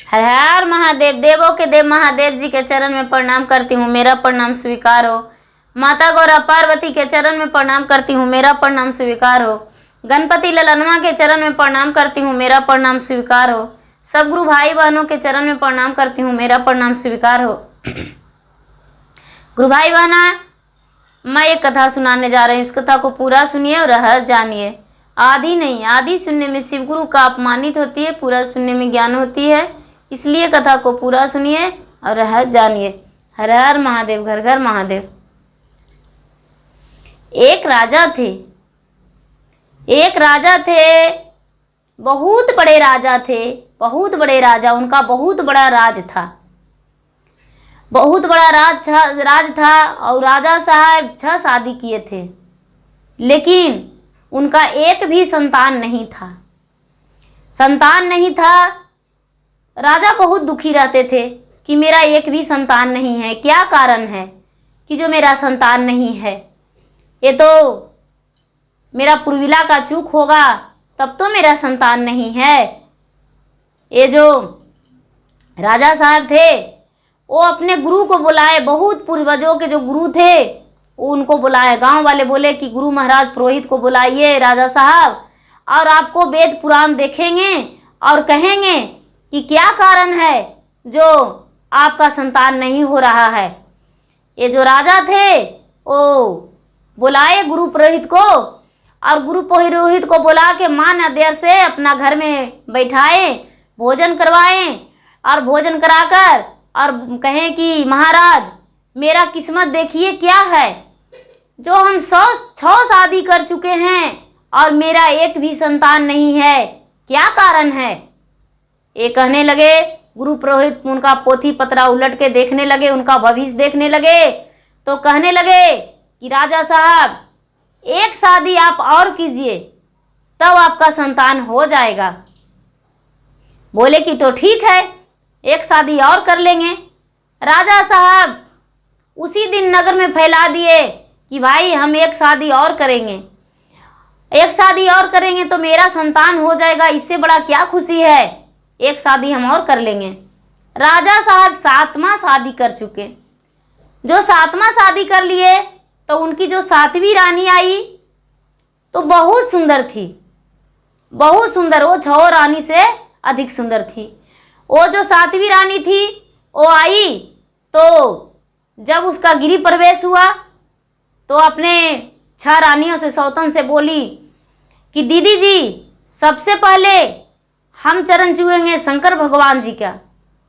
हर हर महादेव। देवों के देव महादेव जी के चरण में प्रणाम करती हूँ, मेरा प्रणाम स्वीकार हो। माता गौरा पार्वती के चरण में प्रणाम करती हूँ, मेरा प्रणाम स्वीकार हो। गणपति ललनवा के चरण में प्रणाम करती हूँ, मेरा प्रणाम स्वीकार हो। सब गुरु भाई बहनों के चरण में प्रणाम करती हूँ, मेरा प्रणाम स्वीकार हो। गुरु भाई बहना, मैं एक कथा सुनाने जा रही हूँ। इस कथा को पूरा सुनिए और रहस्य जानिए। आधी नहीं, आधी सुनने में शिव गुरु का अपमानित होती है, पूरा सुनने में ज्ञान होती है। इसलिए कथा को पूरा सुनिए और रहस्य जानिए। हर हर महादेव, घर घर महादेव। एक राजा थे, बहुत बड़े राजा थे, बहुत बड़े राजा। उनका बहुत बड़ा राज था, बहुत बड़ा राज था। और राजा साहब 6 शादी किए थे, लेकिन उनका एक भी संतान नहीं था। संतान नहीं था। राजा बहुत दुखी रहते थे कि मेरा एक भी संतान नहीं है। क्या कारण है कि जो मेरा संतान नहीं है? ये तो मेरा पूर्विला का चूक होगा, तब तो मेरा संतान नहीं है। ये जो राजा साहब थे वो अपने गुरु को बुलाए, बहुत पूर्वजों के जो गुरु थे वो उनको बुलाए। गांव वाले बोले कि गुरु महाराज पुरोहित को बुलाइए राजा साहब, और आपको वेद पुराण देखेंगे और कहेंगे कि क्या कारण है जो आपका संतान नहीं हो रहा है। ये जो राजा थे वो बुलाए गुरु पुरोहित को, और गुरु पुरोहित को बुला के मान आदर से अपना घर में बैठाए, भोजन करवाएं, और भोजन कराकर और कहें कि महाराज मेरा किस्मत देखिए क्या है, जो हम 6 शादी कर चुके हैं और मेरा एक भी संतान नहीं है, क्या कारण है? ये कहने लगे। गुरु पुरोहित उनका पोथी पत्रा उलट के देखने लगे, उनका भविष्य देखने लगे, तो कहने लगे कि राजा साहब एक शादी आप और कीजिए, तब आपका संतान हो जाएगा। बोले कि तो ठीक है, एक शादी और कर लेंगे। राजा साहब उसी दिन नगर में फैला दिए कि भाई हम एक शादी और करेंगे, एक शादी और करेंगे तो मेरा संतान हो जाएगा, इससे बड़ा क्या खुशी है, एक शादी हम और कर लेंगे। राजा साहब 7वां शादी कर चुके। जो 7वां शादी कर लिए तो उनकी जो 7वीं रानी आई तो बहुत सुंदर थी, बहुत सुंदर। वो 6 रानी से अधिक सुंदर थी। वो जो 7वीं रानी थी वो आई, तो जब उसका गृह प्रवेश हुआ तो अपने 6 रानियों से सौतन से बोली कि दीदी जी, सबसे पहले हम चरण छुएंगे शंकर भगवान जी का।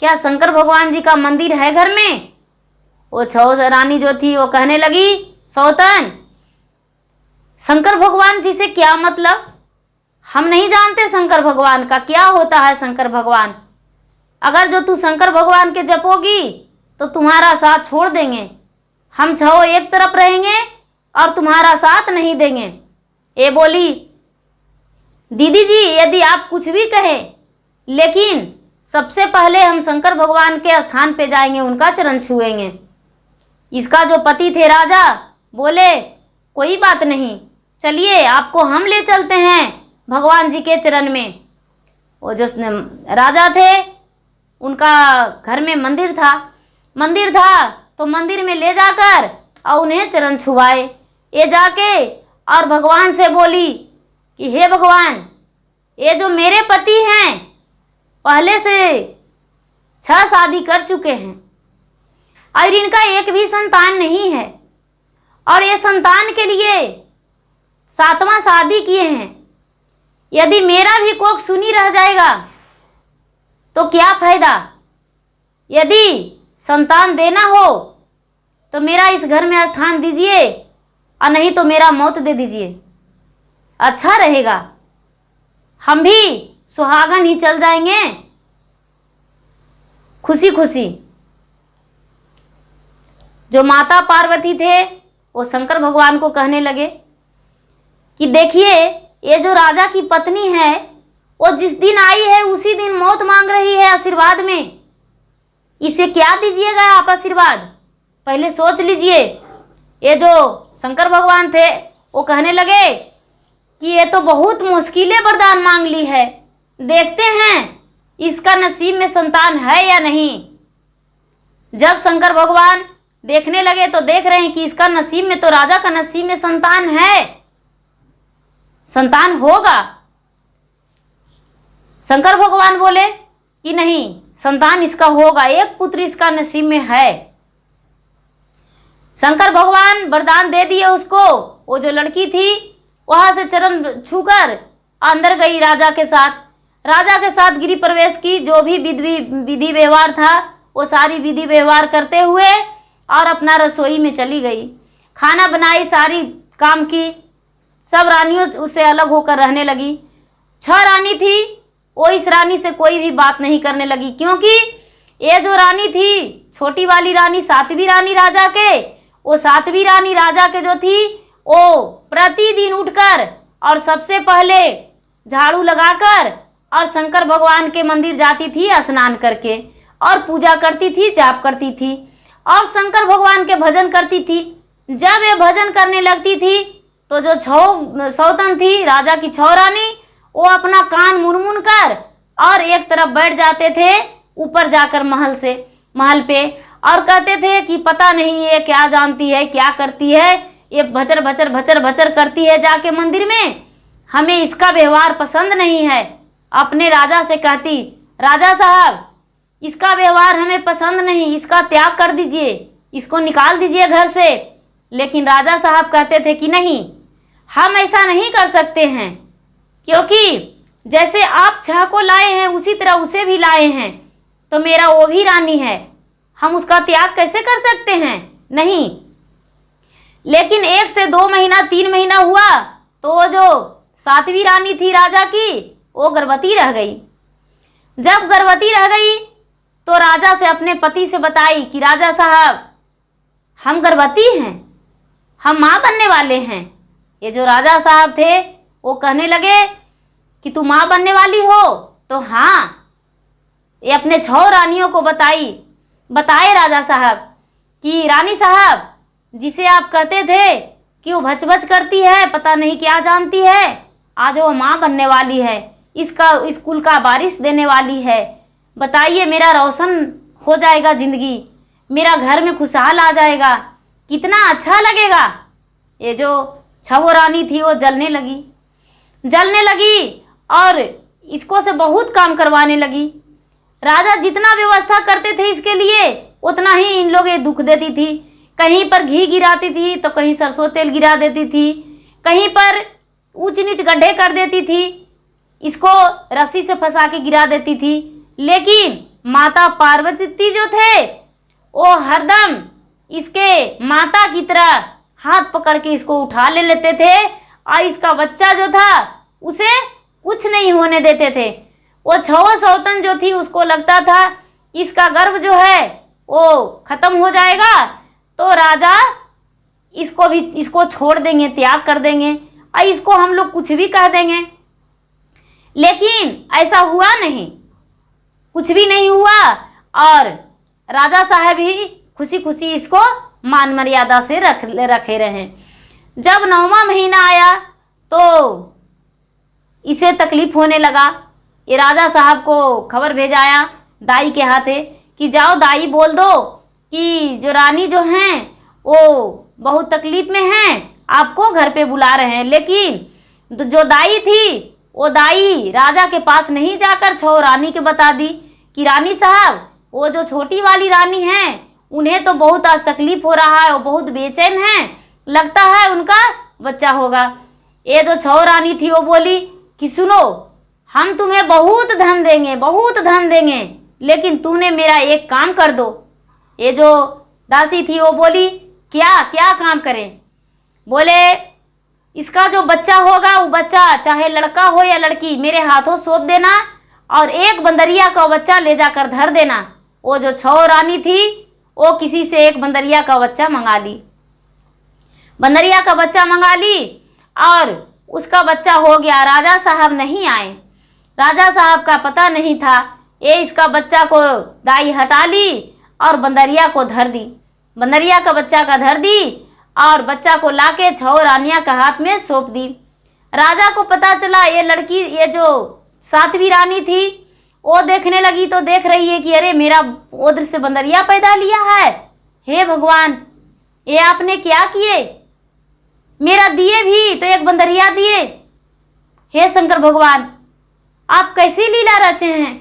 क्या शंकर भगवान जी का मंदिर है घर में? वो 6 रानी जो थी वो कहने लगी, सौतन शंकर भगवान जी से क्या मतलब? हम नहीं जानते शंकर भगवान का क्या होता है। शंकर भगवान, अगर जो तू शंकर भगवान के जपोगी तो तुम्हारा साथ छोड़ देंगे। हम 6 एक तरफ रहेंगे और तुम्हारा साथ नहीं देंगे। ये बोली, दीदी जी यदि आप कुछ भी कहें, लेकिन सबसे पहले हम शंकर भगवान के स्थान पे जाएंगे, उनका चरण छुएंगे। इसका जो पति थे राजा बोले, कोई बात नहीं, चलिए आपको हम ले चलते हैं भगवान जी के चरण में। वो जो राजा थे उनका घर में मंदिर था, तो मंदिर में ले जाकर और उन्हें चरण छुआए। ये जाके और भगवान से बोली कि हे भगवान, ये जो मेरे पति हैं पहले से 6 शादी कर चुके हैं और इनका एक भी संतान नहीं है, और ये संतान के लिए 7वां शादी किए हैं। यदि मेरा भी कोख सुनी रह जाएगा तो क्या फायदा? यदि संतान देना हो तो मेरा इस घर में स्थान दीजिए, और नहीं तो मेरा मौत दे दीजिए, अच्छा रहेगा। हम भी सुहागन ही चल जाएंगे खुशी खुशी। जो माता पार्वती थे वो शंकर भगवान को कहने लगे कि देखिए, ये जो राजा की पत्नी है वो जिस दिन आई है उसी दिन मौत मांग रही है आशीर्वाद में। इसे क्या दीजिएगा आप आशीर्वाद? पहले सोच लीजिए। ये जो शंकर भगवान थे वो कहने लगे कि ये तो बहुत मुश्किलें वरदान मांग ली है, देखते हैं इसका नसीब में संतान है या नहीं। जब शंकर भगवान देखने लगे तो देख रहे हैं कि इसका नसीब में, तो राजा का नसीब में संतान है, संतान होगा। शंकर भगवान बोले कि नहीं, संतान इसका होगा, एक पुत्र इसका नसीब में है। शंकर भगवान वरदान दे दिए उसको। वो जो लड़की थी वहां से चरण छूकर अंदर गई राजा के साथ गृह प्रवेश की। जो भी विधि व्यवहार था वो सारी विधि व्यवहार करते हुए और अपना रसोई में चली गई। खाना बनाई, सारी काम की। सब रानियों उससे अलग होकर रहने लगी। 6 रानी थी, वो इस रानी से कोई भी बात नहीं करने लगी, क्योंकि ये जो रानी थी, छोटी वाली रानी, 7वीं रानी राजा के, वो 7वीं रानी राजा के जो थी, वो प्रतिदिन उठकर और सबसे पहले झाड़ू लगाकर और शंकर भगवान के मंदिर जाती थी स्नान करके, और पूजा करती थी, जाप करती थी और शंकर भगवान के भजन करती थी। जब ये भजन करने लगती थी तो जो 6 सौतन थी राजा की 6 रानी, वो अपना कान मुनमुन कर और एक तरफ बैठ जाते थे ऊपर जाकर महल पे, और कहते थे कि पता नहीं ये क्या जानती है, क्या करती है, ये भचर भचर भचर भचर करती है जाके मंदिर में, हमें इसका व्यवहार पसंद नहीं है। अपने राजा से कहती, राजा साहब इसका व्यवहार हमें पसंद नहीं, इसका त्याग कर दीजिए, इसको निकाल दीजिए घर से। लेकिन राजा साहब कहते थे कि नहीं, हम ऐसा नहीं कर सकते हैं, क्योंकि जैसे आप 6 को लाए हैं उसी तरह उसे भी लाए हैं, तो मेरा वो भी रानी है, हम उसका त्याग कैसे कर सकते हैं, नहीं। लेकिन 1 से 2 महीना 3 महीना हुआ तो वो जो 7वीं रानी थी राजा की, वो गर्भवती रह गई। जब गर्भवती रह गई तो राजा से अपने पति से बताई कि राजा साहब हम गर्भवती हैं, हम माँ बनने वाले हैं। ये जो राजा साहब थे वो कहने लगे कि तू माँ बनने वाली हो, तो हाँ। ये अपने 6 रानियों को बताए राजा साहब कि रानी साहब जिसे आप कहते थे कि वो भच भच करती है, पता नहीं क्या जानती है, आज वो माँ बनने वाली है, इसका स्कूल का बारिश देने वाली है। बताइए, मेरा रोशन हो जाएगा ज़िंदगी, मेरा घर में खुशहाल आ जाएगा, कितना अच्छा लगेगा। ये जो 6 रानी थी वो जलने लगी और इसको से बहुत काम करवाने लगी। राजा जितना व्यवस्था करते थे इसके लिए उतना ही इन लोग ये दुख देती थी। कहीं पर घी गिराती थी तो कहीं सरसों तेल गिरा देती थी, कहीं पर ऊंच नीच गड्ढे कर देती थी, इसको रस्सी से फंसा के गिरा देती थी। लेकिन माता पार्वती जो थे वो हरदम इसके माता की तरह हाथ पकड़ के इसको उठा लेते थे और इसका बच्चा जो था उसे कुछ नहीं होने देते थे। वो 6 सौतन जो थी उसको लगता था इसका गर्भ जो है वो खत्म हो जाएगा तो राजा इसको छोड़ देंगे, त्याग कर देंगे और इसको हम लोग कुछ भी कह देंगे। लेकिन ऐसा हुआ नहीं, कुछ भी नहीं हुआ और राजा साहब ही खुशी खुशी इसको मान मर्यादा से रखे रहे। जब 9वां महीना आया तो इसे तकलीफ होने लगा। ये राजा साहब को खबर भेजाया दाई के हाथे कि जाओ दाई बोल दो कि जो रानी जो हैं वो बहुत तकलीफ में हैं, आपको घर पे बुला रहे हैं। लेकिन जो दाई थी वो दाई राजा के पास नहीं जाकर 6 रानी के बता दी कि रानी साहब वो जो छोटी वाली रानी हैं उन्हें तो बहुत आज तकलीफ हो रहा है, वो बहुत बेचैन हैं, लगता है उनका बच्चा होगा। ये जो 6 रानी थी वो बोली कि सुनो, हम तुम्हें बहुत धन देंगे, लेकिन तुमने मेरा एक काम कर दो। ये जो दासी थी वो बोली क्या काम करें? बोले इसका जो बच्चा होगा वो बच्चा चाहे लड़का हो या लड़की मेरे हाथों सौंप देना और एक बंदरिया का बच्चा ले जाकर धर देना। वो जो 6 रानी थी वो किसी से एक बंदरिया का बच्चा मंगा ली और उसका बच्चा हो गया। राजा साहब नहीं आए, राजा साहब का पता नहीं था। ये इसका बच्चा को दाई हटा ली और बंदरिया को धर दी, बंदरिया का बच्चा का धर दी और बच्चा को लाके 6 रानियां का हाथ में सौंप दी। राजा को पता चला ये लड़की, ये जो 7वीं रानी थी वो देखने लगी तो देख रही है कि अरे मेरा ओद्र से बंदरिया पैदा लिया है। हे भगवान, ये आपने क्या किए? मेरा दिए भी तो एक बंदरिया दिए। हे शंकर भगवान, आप कैसी लीला रचे हैं?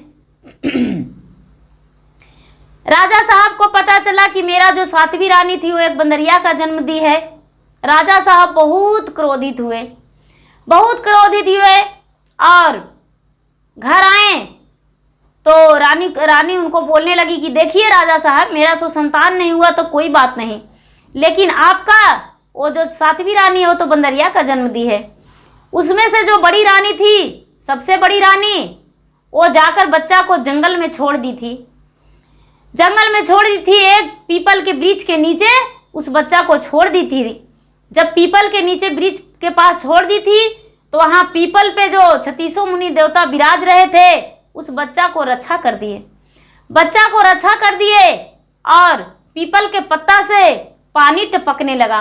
राजा साहब को पता चला कि मेरा जो सातवीं रानी थी वो एक बंदरिया का जन्म दी है। राजा साहब बहुत क्रोधित हुए, बहुत क्रोधित हुए और घर आए तो रानी उनको बोलने लगी कि देखिए राजा साहब, मेरा तो संतान नहीं हुआ तो कोई बात नहीं, लेकिन आपका वो जो सातवीं रानी है वो तो बंदरिया का जन्म दी है। उसमें से जो बड़ी रानी थी, सबसे बड़ी रानी, वो जाकर बच्चा को जंगल में छोड़ दी थी। जंगल में छोड़ दी थी, एक पीपल के वृक्ष के नीचे उस बच्चा को छोड़ दी थी। जब पीपल के नीचे वृक्ष के पास छोड़ दी थी तो वहाँ पीपल पे जो 36 मुनि देवता विराज रहे थे उस बच्चा को रक्षा कर दिए। बच्चा को रक्षा कर दिए और पीपल के पत्ता से पानी टपकने लगा।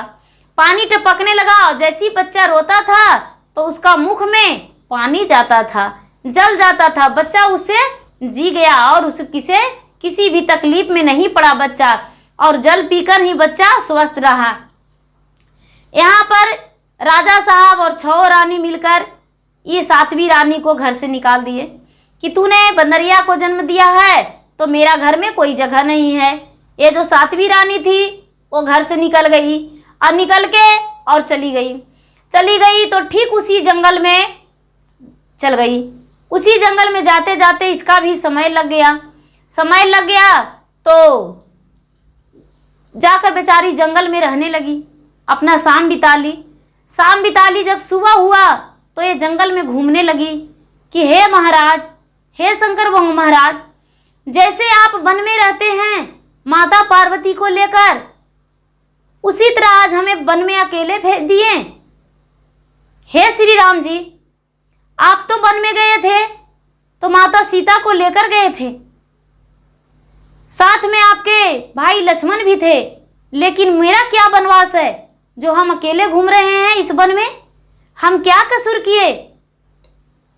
पानी टपकने लगा और जैसे ही बच्चा रोता था तो उसका मुख में पानी जाता था, जल जाता था। बच्चा उससे जी गया और उस किसी भी तकलीफ में नहीं पड़ा बच्चा, और जल पीकर ही बच्चा स्वस्थ रहा। यहाँ पर राजा साहब और 6 रानी मिलकर ये सातवीं रानी को घर से निकाल दिए कि तूने बंदरिया को जन्म दिया है तो मेरा घर में कोई जगह नहीं है। ये जो सातवीं रानी थी वो घर से निकल गई और निकल के और चली गई तो ठीक उसी जंगल में चल गई। उसी जंगल में जाते जाते इसका भी समय लग गया तो जाकर बेचारी जंगल में रहने लगी, अपना शाम बिता ली। जब सुबह हुआ तो ये जंगल में घूमने लगी कि हे महाराज, हे शंकर भगवान महाराज, जैसे आप वन में रहते हैं माता पार्वती को लेकर, उसी तरह आज हमें वन में अकेले भेज दिए। हे श्री राम जी, आप तो वन में गए थे तो माता सीता को लेकर गए थे, साथ में आपके भाई लक्ष्मण भी थे, लेकिन मेरा क्या बनवास है जो हम अकेले घूम रहे हैं इस वन में? हम क्या कसूर किए?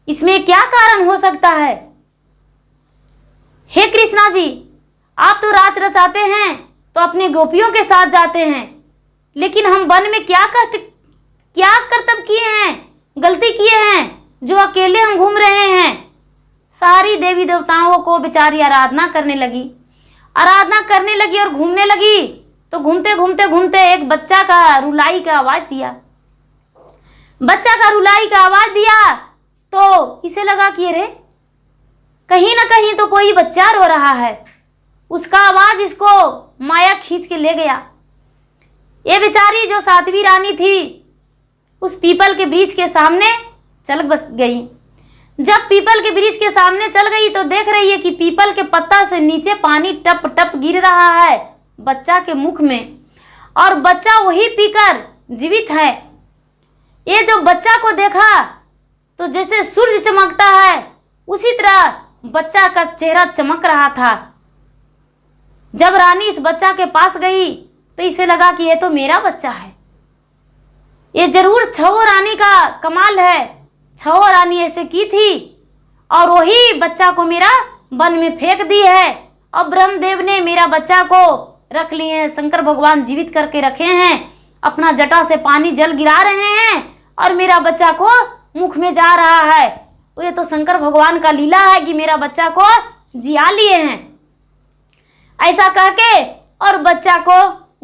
इसमें क्या कारण हो सकता है? हे कृष्णा जी, आप तो राज रचाते हैं तो अपने गोपियों के साथ जाते हैं, लेकिन हम वन में क्या करतब किए हैं, गलती किए हैं जो अकेले हम घूम रहे हैं? सारी देवी देवताओं को बेचारी आराधना करने लगी और घूमने लगी तो घूमते एक बच्चा का रुलाई का आवाज दिया। तो इसे लगा कि अरे कहीं ना कहीं तो कोई बच्चा रो रहा है। उसका आवाज इसको माया खींच के ले गया। ये बेचारी जो सातवीं रानी थी उस पीपल के वृक्ष के सामने चल बस गई। जब पीपल के वृक्ष के सामने चल गई तो देख रही है कि पीपल के पत्ता से नीचे पानी टप टप गिर रहा है बच्चा के मुख में, और बच्चा वही पीकर जीवित है। ये जो बच्चा को देखा तो जैसे सूरज चमकता है उसी तरह बच्चा का चेहरा चमक रहा था। जब रानी इस बच्चा के पास गई तो इसे लगा कि ये तो मेरा बच्चा है। ये जरूर 6 रानी का कमाल है, 6 रानी ऐसे की थी और वही बच्चा को मेरा वन में फेंक दी है, और ब्रह्मदेव ने मेरा बच्चा को रख लिए हैं, शंकर भगवान जीवित करके रखे हैं, अपना जटा से पानी जल गिरा रहे हैं और मेरा बच्चा को मुख में जा रहा है। ये तो शंकर भगवान का लीला है कि मेरा बच्चा को जिया लिए हैं। ऐसा कह के और बच्चा को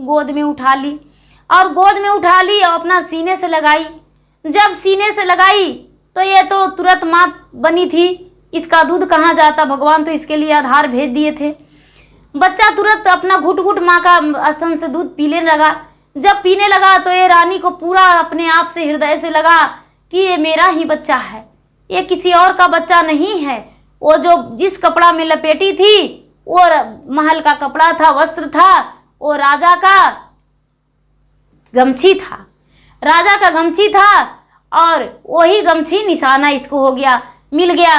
गोद में उठा ली और अपना सीने से लगाई। जब सीने से लगाई तो ये तो तुरंत माँ बनी थी, इसका दूध कहाँ जाता, भगवान तो इसके लिए आधार भेज दिए थे। बच्चा तुरंत अपना घुट घुट माँ का स्तन से दूध पीने लगा। जब पीने लगा तो ये रानी को पूरा अपने आप से हृदय से लगा कि ये मेरा ही बच्चा है, ये किसी और का बच्चा नहीं है। वो जो जिस कपड़ा में लपेटी थी वो महल का कपड़ा था, वस्त्र था, वो राजा का गमछी था और वही गमछी निशाना इसको हो गया, मिल गया।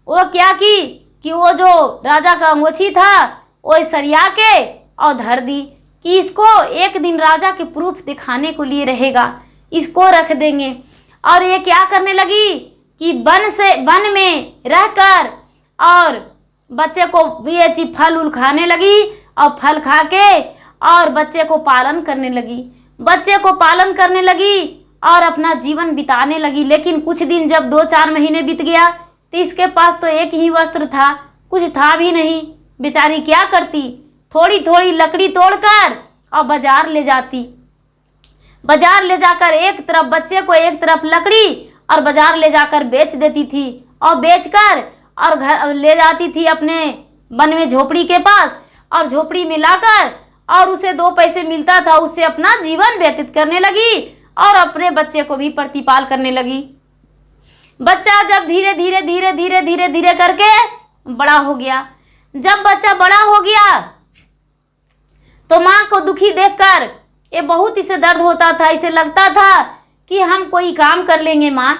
वो क्या कि वो जो राजा का अंगोछी था वो सरिया के और धर दी कि इसको एक दिन राजा के प्रूफ दिखाने को लिए रहेगा, इसको रख देंगे। और ये क्या करने लगी कि वन में रहकर और बच्चे को भी ये चीज फल उल खाने लगी और फल खा के और बच्चे को पालन करने लगी, बच्चे को पालन करने लगी और अपना जीवन बिताने लगी। लेकिन कुछ दिन जब 2-4 महीने बीत गया तो इसके पास तो एक ही वस्त्र था, कुछ था भी नहीं। बेचारी क्या करती, थोड़ी थोड़ी लकड़ी तोड़कर और बाजार ले जाती, बाजार ले जाकर एक तरफ बच्चे को, एक तरफ लकड़ी, और बाजार ले जाकर बेच देती थी और बेचकर और घर ले जाती थी अपने वन में झोपड़ी के पास, और झोपड़ी में लाकर और उसे 2 पैसे मिलता था, उससे अपना जीवन व्यतीत करने लगी और अपने बच्चे को भी प्रतिपाल करने लगी। बच्चा जब धीरे धीरे धीरे धीरे धीरे धीरे करके बड़ा हो गया, जब बच्चा बड़ा हो गया तो माँ को दुखी देखकर ये बहुत इसे दर्द होता था। इसे लगता था कि हम कोई काम कर लेंगे माँ,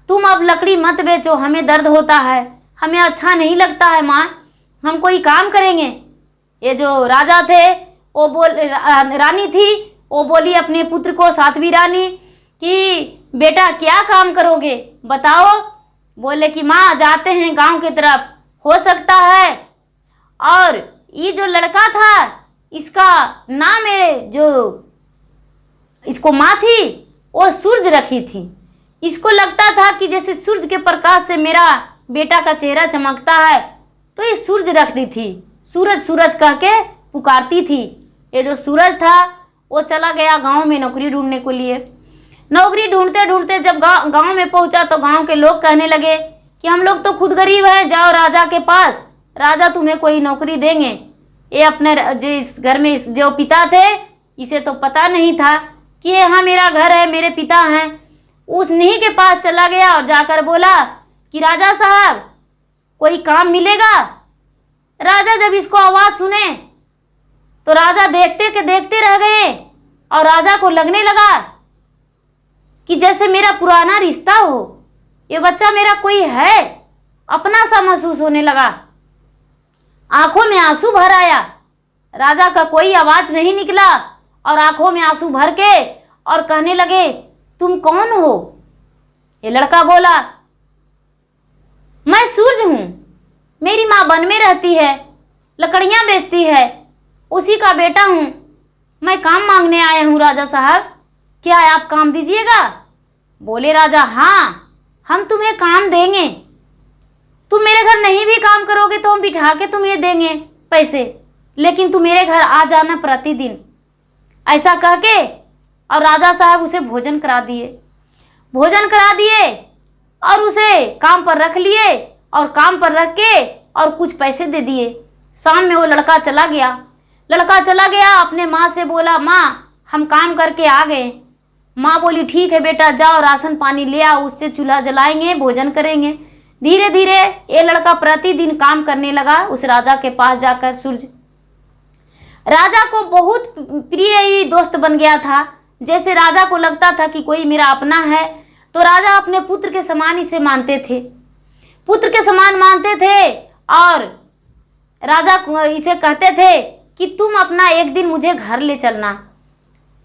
तुम अब लकड़ी मत बेचो, हमें दर्द होता है, हमें अच्छा नहीं लगता है माँ, हम कोई काम करेंगे। ये जो राजा थे वो रानी थी, वो बोली अपने पुत्र को, सातवीं रानी, कि बेटा क्या काम करोगे बताओ। बोले कि माँ जाते हैं गांव की तरफ, हो सकता है। और ये जो लड़का था इसका नाम है, जो इसको माँ थी वो सूरज रखी थी। इसको लगता था कि जैसे सूरज के प्रकाश से मेरा बेटा का चेहरा चमकता है, तो ये सूरज रख दी थी, सूरज सूरज कह के पुकारती थी। ये जो सूरज था वो चला गया गांव में नौकरी ढूंढने के लिए। नौकरी ढूंढते ढूंढते जब गांव में पहुंचा तो गांव के लोग कहने लगे कि हम लोग तो खुद गरीब हैं, जाओ राजा के पास, राजा तुम्हें कोई नौकरी देंगे। ये अपने जो इस घर में जो पिता थे, इसे तो पता नहीं था कि ये हाँ मेरा घर है, मेरे पिता हैं। उस नहीं के पास चला गया और जाकर बोला कि राजा साहब कोई काम मिलेगा। राजा जब इसको आवाज़ सुने तो राजा देखते के देखते रह गए और राजा को लगने लगा कि जैसे मेरा पुराना रिश्ता हो, ये बच्चा मेरा कोई है, अपना सा महसूस होने लगा। आंखों में आंसू भर आया, राजा का कोई आवाज नहीं निकला और आंखों में आंसू भर के और कहने लगे तुम कौन हो। ये लड़का बोला मैं सूरज हूँ, मेरी माँ वन में रहती है, लकड़ियाँ बेचती है, उसी का बेटा हूँ, मैं काम मांगने आया हूँ राजा साहब, क्या आप काम दीजिएगा। बोले राजा हाँ हम तुम्हें काम देंगे, तुम मेरे घर नहीं भी काम करोगे तो हम बिठा के तुम्हें देंगे पैसे, लेकिन तुम मेरे घर आ जाना प्रतिदिन। ऐसा कह के और राजा साहब उसे भोजन करा दिए, भोजन करा दिए और उसे काम पर रख लिए और काम पर रख के और कुछ पैसे दे दिए। शाम में वो लड़का चला गया, लड़का चला गया, अपने माँ से बोला माँ हम काम करके आ गए। माँ बोली ठीक है बेटा जाओ राशन पानी ले आओ, उससे चूल्हा जलाएंगे, भोजन करेंगे। धीरे धीरे ये लड़का प्रतिदिन काम करने लगा उस राजा के पास जाकर। सूरज राजा को बहुत प्रिय ही दोस्त बन गया था। जैसे राजा को लगता था कि कोई मेरा अपना है, तो राजा अपने पुत्र के समान इसे मानते थे, पुत्र के समान मानते थे। और राजा इसे कहते थे कि तुम अपना एक दिन मुझे घर ले चलना।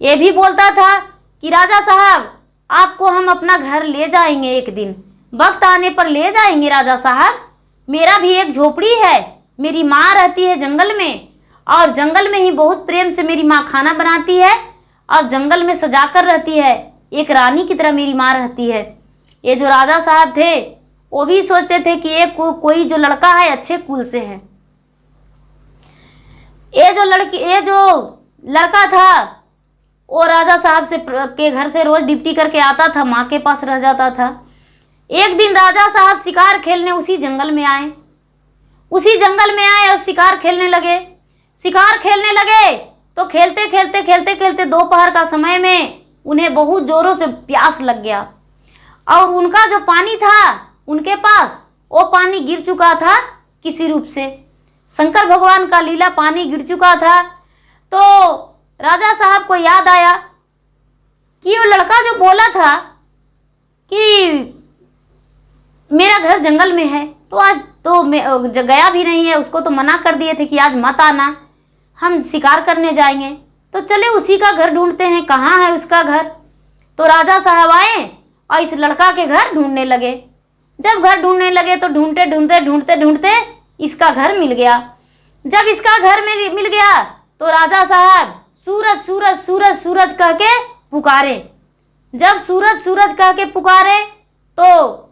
ये भी बोलता था कि राजा साहब आपको हम अपना घर ले जाएंगे, एक दिन वक्त आने पर ले जाएंगे राजा साहब। मेरा भी एक झोपड़ी है, मेरी माँ रहती है जंगल में और जंगल में ही बहुत प्रेम से मेरी माँ खाना बनाती है और जंगल में सजा कर रहती है, एक रानी की तरह मेरी माँ रहती है। ये जो राजा साहब थे वो भी सोचते थे कि ये कोई जो लड़का है अच्छे कुल से है। ये जो लड़का था वो राजा साहब से के घर से रोज ड्यूटी करके आता था, माँ के पास रह जाता था। एक दिन राजा साहब शिकार खेलने उसी जंगल में आए, उसी जंगल में आए और शिकार खेलने लगे। शिकार खेलने लगे तो खेलते खेलते खेलते खेलते दोपहर का समय में उन्हें बहुत जोरों से प्यास लग गया और उनका जो पानी था उनके पास वो पानी गिर चुका था किसी रूप से। शंकर भगवान का लीला पानी गिर चुका था। तो राजा साहब को याद आया कि वो लड़का जो बोला था कि मेरा घर जंगल में है, तो आज तो गया भी नहीं है, उसको तो मना कर दिए थे कि आज मत आना, हम शिकार करने जाएंगे, तो चले उसी का घर ढूंढते हैं, कहाँ है उसका घर। तो राजा साहब आए और इस लड़का के घर ढूंढने लगे। जब घर ढूंढने लगे तो ढूंढते ढूंढते ढूंढते ढूंढते इसका घर मिल गया। जब इसका घर मिल गया तो राजा साहब सूरज सूरज सूरज सूरज कह के पुकारे। जब सूरज सूरज कह के पुकारे तो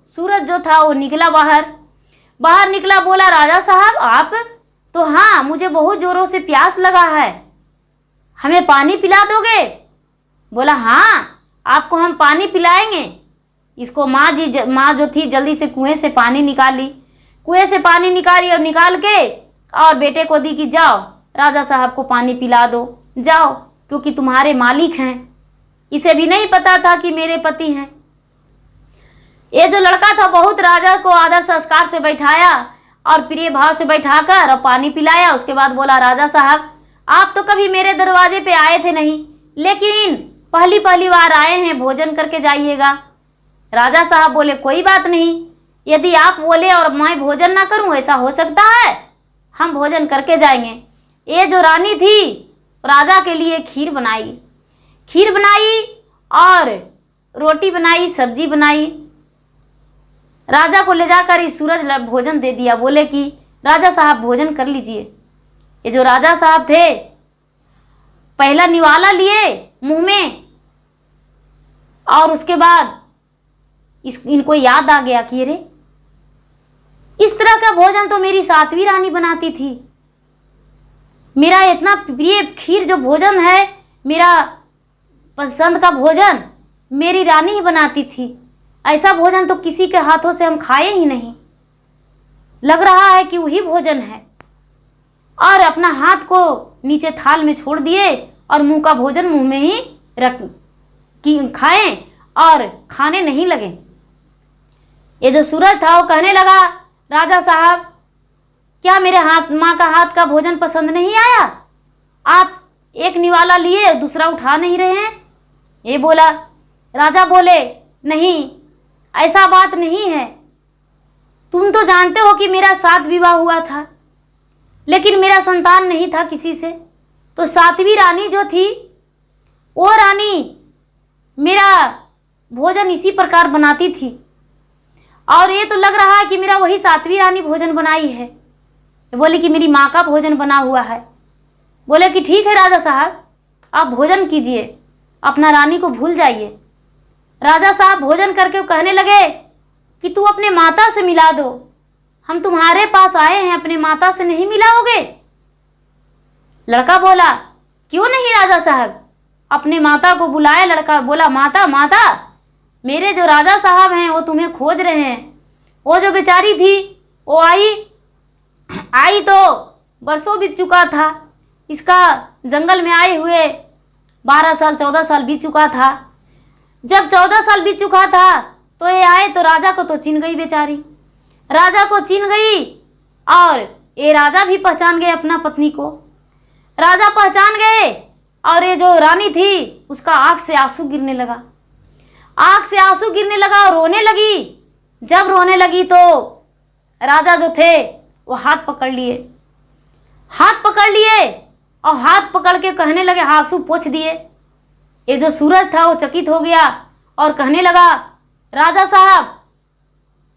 सूरज जो था वो निकला बाहर निकला। बोला राजा साहब आप? तो हाँ, मुझे बहुत ज़ोरों से प्यास लगा है, हमें पानी पिला दोगे? बोला हाँ, आपको हम पानी पिलाएंगे। इसको माँ जो थी जल्दी से कुएं से पानी निकाली। कुएं से पानी निकाली और निकाल के और बेटे को दी कि जाओ राजा साहब को पानी पिला दो, जाओ, क्योंकि तुम्हारे मालिक हैं। इसे भी नहीं पता था कि मेरे पति हैं। ये जो लड़का था बहुत राजा को आदर संस्कार से बैठाया और प्रिय भाव से बैठाकर और पानी पिलाया। उसके बाद बोला राजा साहब आप तो कभी मेरे दरवाजे पे आए थे नहीं, लेकिन पहली बार आए हैं, भोजन करके जाइएगा। राजा साहब बोले कोई बात नहीं, यदि आप बोले और मैं भोजन ना करूं, ऐसा हो सकता है, हम भोजन करके जाएंगे। ये जो रानी थी राजा के लिए खीर बनाई और रोटी बनाई, सब्जी बनाई। राजा को ले जाकर इस सूरज भोजन दे दिया। बोले कि राजा साहब भोजन कर लीजिए। ये जो राजा साहब थे पहला निवाला लिए मुंह में और उसके बाद इनको याद आ गया कि अरे इस तरह का भोजन तो मेरी सातवीं रानी बनाती थी। मेरा इतना प्रिय खीर जो भोजन है, मेरा पसंद का भोजन मेरी रानी ही बनाती थी। ऐसा भोजन तो किसी के हाथों से हम खाए ही नहीं। लग रहा है कि वही भोजन है। और अपना हाथ को नीचे थाल में छोड़ दिए और मुंह का भोजन मुंह में ही खाएं और खाने नहीं लगे। ये जो सूरज था वो कहने लगा राजा साहब क्या मेरे माँ का हाथ का भोजन पसंद नहीं आया? आप एक निवाला लिए दूसरा उठा नहीं रहे हैं? ये बोला। राजा बोले नहीं, ऐसा बात नहीं है। तुम तो जानते हो कि मेरा 7 विवाह हुआ था, लेकिन मेरा संतान नहीं था किसी से। तो 7वीं रानी जो थी वो रानी मेरा भोजन इसी प्रकार बनाती थी, और ये तो लग रहा है कि मेरा वही 7वीं रानी भोजन बनाई है। बोले कि मेरी माँ का भोजन बना हुआ है। बोले कि ठीक है राजा साहब, आप भोजन कीजिए, अपना रानी को भूल जाइए। राजा साहब भोजन करके कहने लगे कि तू अपने माता से मिला दो, हम तुम्हारे पास आए हैं, अपने माता से नहीं मिलाओगे? लड़का बोला क्यों नहीं राजा साहब। अपने माता को बुलाया लड़का, बोला माता माता, मेरे जो राजा साहब हैं वो तुम्हें खोज रहे हैं। वो जो बेचारी थी वो आई तो बरसों बीत चुका था, इसका जंगल में आए हुए 12 साल 14 साल बीत चुका था। जब 14 साल बीत चुका था तो ये आए तो राजा को तो चिन गई बेचारी, राजा को चिन गई और ये राजा भी पहचान गए अपना पत्नी को। राजा पहचान गए और ये जो रानी थी उसका आँख से आंसू गिरने लगा, आँख से आंसू गिरने लगा और रोने लगी। जब रोने लगी तो राजा जो थे वो हाथ पकड़ लिए और हाथ पकड़ के कहने लगे, आंसू पोंछ दिए। ये जो सूरज था वो चकित हो गया और कहने लगा राजा साहब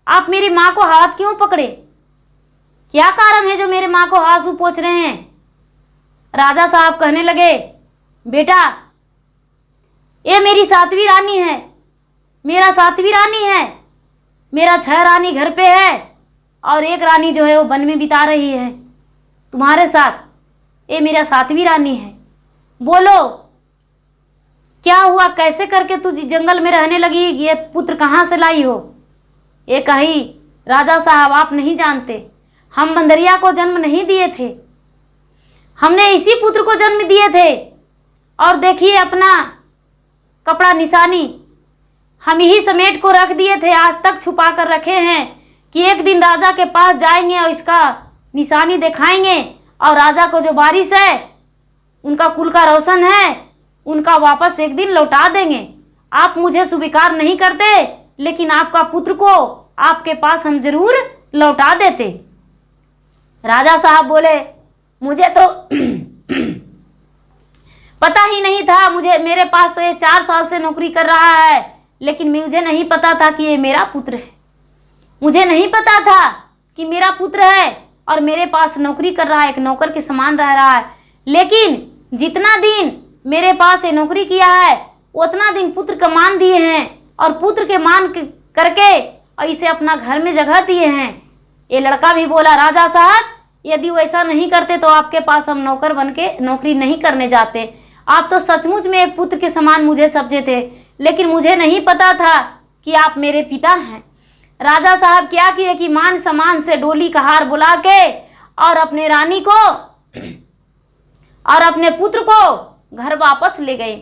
आप मेरी माँ को हाथ क्यों पकड़े? क्या कारण है जो मेरे माँ को आंसू पोंछ रहे हैं? राजा साहब कहने लगे बेटा ये मेरी 7वीं रानी है, मेरा 7वीं रानी है, मेरा 6 रानी घर पे है और एक रानी जो है वो वन में बिता रही है तुम्हारे साथ। ये मेरा 7वीं रानी है। बोलो क्या हुआ, कैसे करके तू जंगल में रहने लगी, ये पुत्र कहाँ से लाई हो? ये कही राजा साहब आप नहीं जानते, हम बंदरिया को जन्म नहीं दिए थे, हमने इसी पुत्र को जन्म दिए थे। और देखिए अपना कपड़ा निशानी हम ही समेट को रख दिए थे, आज तक छुपा कर रखे हैं कि एक दिन राजा के पास जाएंगे और इसका निशानी दिखाएंगे और राजा को जो वारिस है, उनका कुल का रोशन है, उनका वापस एक दिन लौटा देंगे। आप मुझे स्वीकार नहीं करते, लेकिन आपका पुत्र को आपके पास हम जरूर लौटा देते। राजा साहब बोले मुझे तो पता ही नहीं था, मेरे पास तो ये 4 साल से नौकरी कर रहा है, लेकिन मुझे नहीं पता था कि ये मेरा पुत्र है। मुझे नहीं पता था कि मेरा पुत्र है। और मेरे पास नौकरी कर रहा है, एक नौकर के समान रह रहा है। लेकिन जितना दिन मेरे पास ये नौकरी किया है उतना दिन पुत्र का मान दिए हैं और पुत्र के मान करके और इसे अपना घर में जगह दिए हैं। ये लड़का भी बोला, राजा साहब यदि वैसा नहीं करते तो आपके पास हम नौकर बन के नौकरी नहीं करने जाते। आप तो सचमुच में एक पुत्र के समान मुझे समझे थे, लेकिन मुझे नहीं पता था कि आप मेरे पिता हैं। राजा साहब क्या किए कि मान सम्मान से डोली का हार बुला के और अपने रानी को और अपने पुत्र को घर वापस ले गए।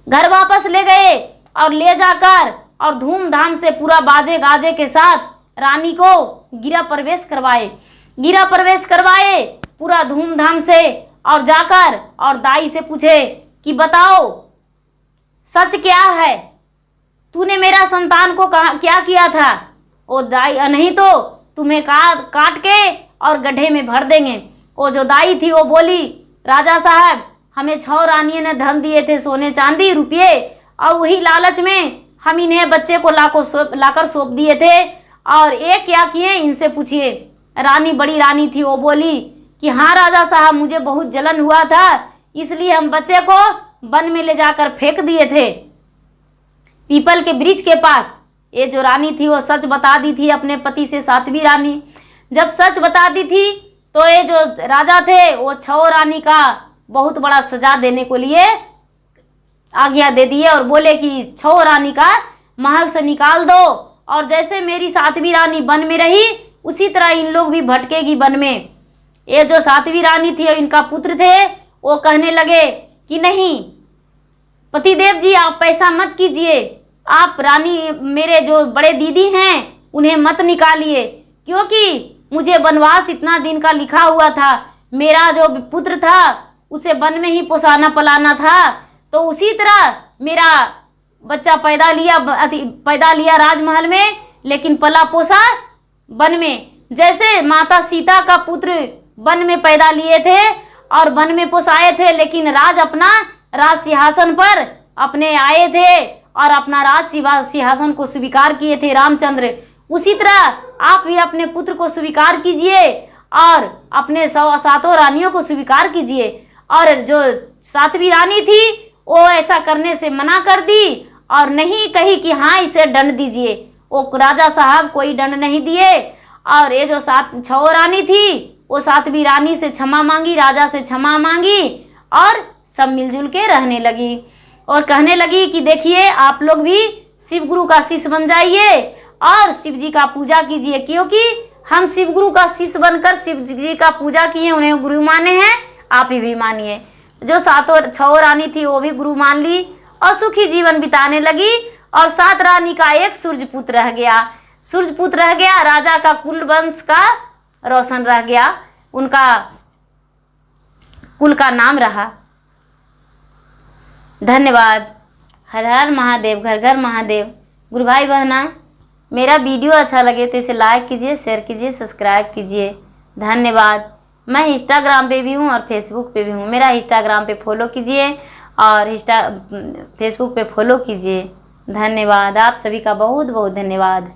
घर वापस ले गए और ले जाकर और धूमधाम से पूरा बाजे गाजे के साथ रानी को गिरा प्रवेश करवाए। गिरा प्रवेश करवाए पूरा धूमधाम से और जाकर और दाई से पूछे कि बताओ सच क्या है, तूने मेरा संतान को क्या किया था? ओ दाई, नहीं तो तुम्हें काट के और गड्ढे में भर देंगे। वो जो दाई थी वो बोली, राजा साहब हमें 6 रानियों ने धन दिए थे, सोने चांदी रुपये, और वही लालच में हम इन्हें बच्चे को लाकर सौंप दिए थे। और एक क्या किए इनसे पूछिए। रानी बड़ी रानी थी, वो बोली कि हाँ राजा साहब मुझे बहुत जलन हुआ था, इसलिए हम बच्चे को वन में ले जाकर फेंक दिए थे पीपल के वृक्ष के पास। ये जो रानी थी वो सच बता दी थी अपने पति से, 7वीं रानी। जब सच बता दी थी तो ये जो राजा थे वो 6 रानी का बहुत बड़ा सजा देने को लिए आज्ञा दे दिए और बोले कि 6 रानी का महल से निकाल दो, और जैसे मेरी 7वीं रानी वन में रही उसी तरह इन लोग भी भटकेगी वन में। ये जो 7वीं रानी थी और इनका पुत्र थे वो कहने लगे कि नहीं पतिदेव जी आप पैसा मत कीजिए, आप रानी मेरे जो बड़े दीदी हैं उन्हें मत निकालिए, क्योंकि मुझे वनवास इतना दिन का लिखा हुआ था। मेरा जो पुत्र था उसे वन में ही पोसाना पलाना था, तो उसी तरह मेरा बच्चा पैदा लिया राजमहल में, लेकिन पला पोसा वन में। जैसे माता सीता का पुत्र वन में पैदा लिए थे और वन में पोसाए थे, लेकिन राज सिंहासन पर अपने आए थे और अपना राज सिंहासन को स्वीकार किए थे रामचंद्र। उसी तरह आप भी अपने पुत्र को स्वीकार कीजिए और अपने 7 रानियों को स्वीकार कीजिए। और जो 7वीं रानी थी वो ऐसा करने से मना कर दी और नहीं कही कि हाँ इसे दंड दीजिए। वो राजा साहब कोई दंड नहीं दिए, और ये जो 6 रानी थी वो 7वीं रानी से क्षमा मांगी, राजा से क्षमा मांगी और सब मिलजुल के रहने लगी और कहने लगी कि देखिए आप लोग भी शिव गुरु का शिष्य बन जाइए और शिव जी का पूजा कीजिए, क्योंकि हम शिव गुरु का शिष्य बनकर शिव जी का पूजा किए, उन्हें गुरु माने हैं, आप ही भी मानिए। जो 6 रानी थी वो भी गुरु मान ली और सुखी जीवन बिताने लगी। और 7 रानी का एक सूर्यपुत्र रह गया। सूर्यपुत्र रह गया, राजा का कुल वंश का रोशन रह गया, उनका कुल का नाम रहा। धन्यवाद। हर हर महादेव, घर घर महादेव। गुरु भाई बहना, मेरा वीडियो अच्छा लगे तो इसे लाइक कीजिए, शेयर कीजिए, सब्सक्राइब कीजिए। धन्यवाद। मैं इंस्टाग्राम पे भी हूँ और फेसबुक पे भी हूँ। मेरा इंस्टाग्राम पे फॉलो कीजिए और फेसबुक पे फॉलो कीजिए। धन्यवाद। आप सभी का बहुत बहुत धन्यवाद।